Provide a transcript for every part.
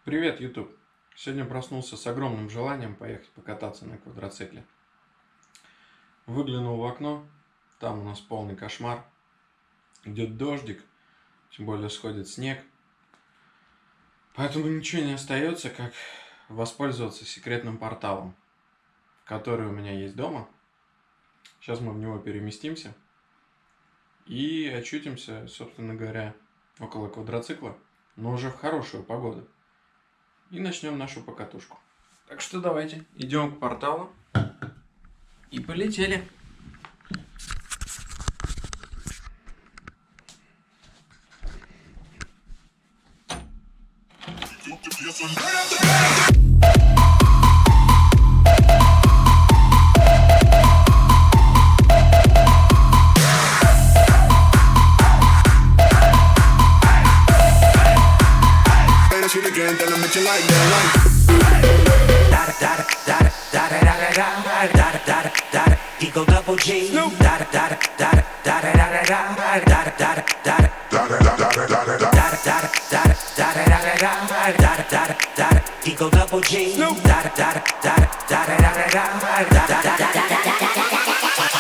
Привет, YouTube! Сегодня проснулся с огромным желанием поехать покататься на квадроцикле. Выглянул в окно, там у нас полный кошмар. Идет дождик, тем более сходит снег. Поэтому ничего не остается, как воспользоваться секретным порталом, который у меня есть дома. Сейчас мы в него переместимся и очутимся, собственно говоря, около квадроцикла, но уже в хорошую погоду. И начнем нашу покатушку. Так что давайте идем к порталу и полетели. Eagle double G. Eagle double G.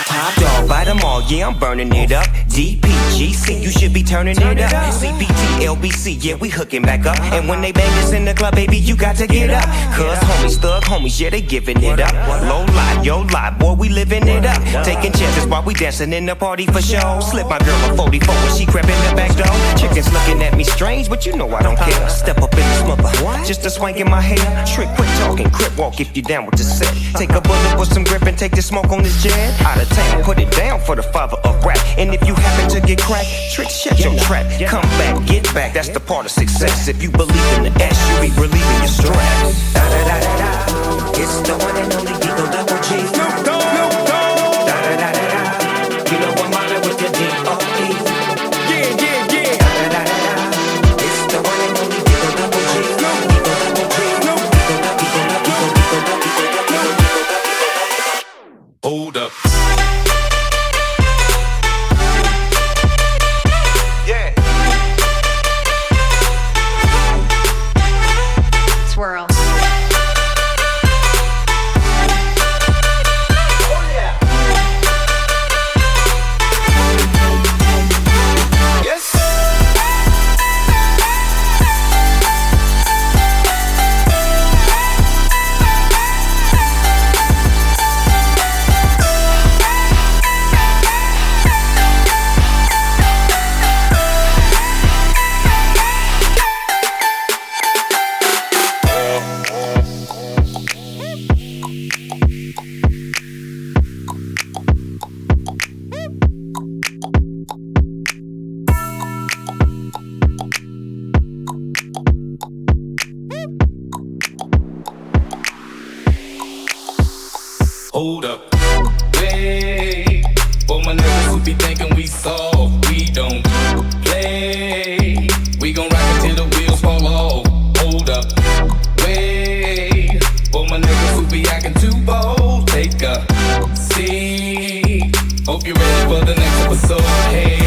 Top dog, bite them all, yeah, I'm burning it up. DPGC, you should be turning it up. CBT, LBC, yeah, we hooking back up. And when they bang us in the club, baby, you got to get up. Cause homies, thug homies, yeah, they giving it up. Low lie, yo lie, boy, we living it up. Taking chances while we dancing in the party for show. Slip my girl a 44 when she crept in the back door. Chickens looking at me strange, but you know I don't care. Step up in the smother, just a swank in my hair. Trick, quick talking, crip walk if you down with the set. Take a bullet with some grip and take the smoke on this jet. Out of town, put it down for the father of rap. And if you happen to get cracked, trick, shut your trap. Come back, get back, that's the part of success. If you believe in the S, you be relieving your stress. Da da da da da, it's the one and only Eagle double G. Snoop Dogg. Da da da da da, you know I'm mobbing with the D.O.E. Yeah, yeah, yeah. Da da da da da, it's the one and only Eagle double G. Eagle double G. Hold up. Swirl. Hold up. Wait. For my niggas who be thinking we soft, we don't play. We gon' rock until the wheels fall off. Hold up. Wait. For my niggas who be acting too bold, take a seat. Hope you're ready for the next episode. Hey.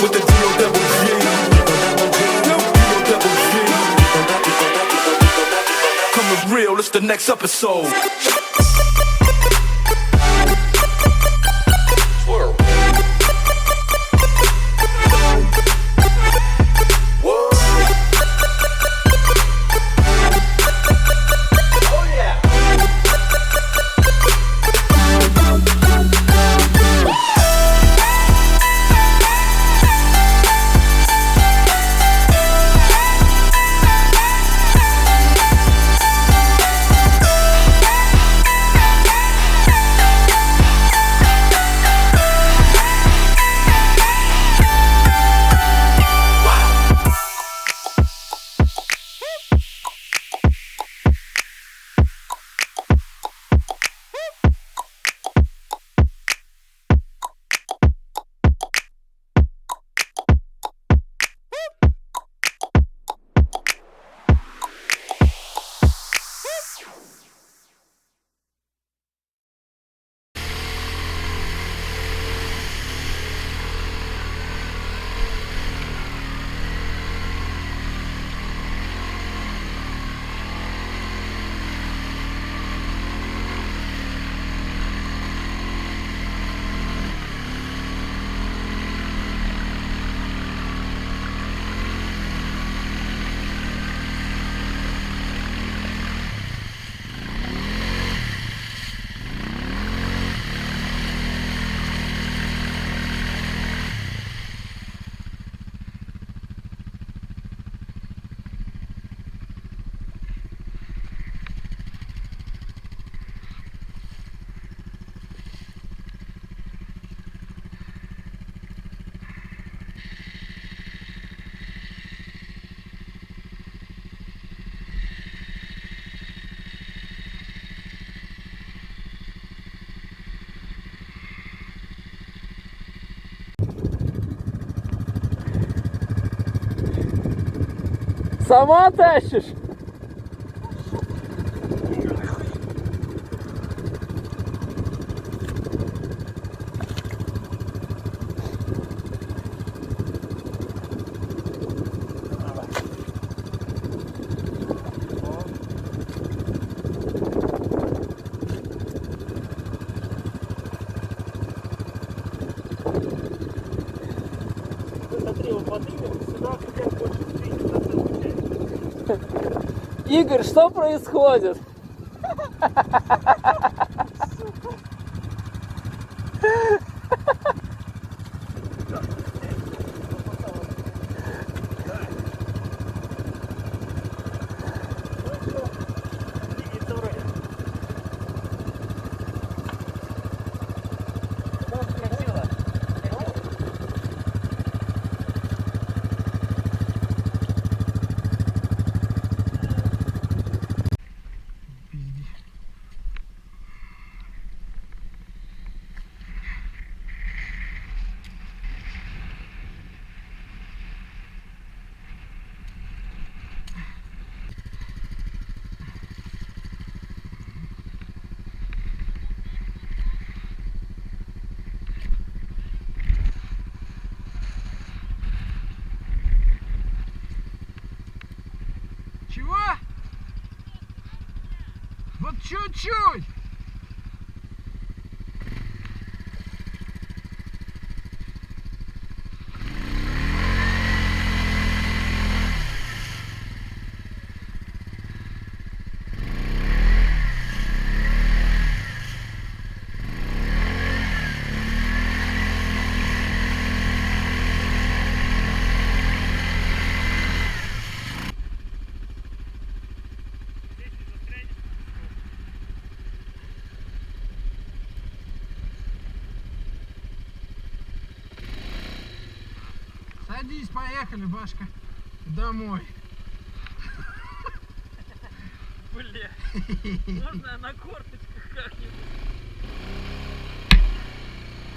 With the D.O.G. Coming real, it's the next episode. Сама тащишь? Игорь, что происходит? Чего? Вот чуть-чуть. Садись, поехали, Башка, домой. Бля, можно я на корточках как-нибудь?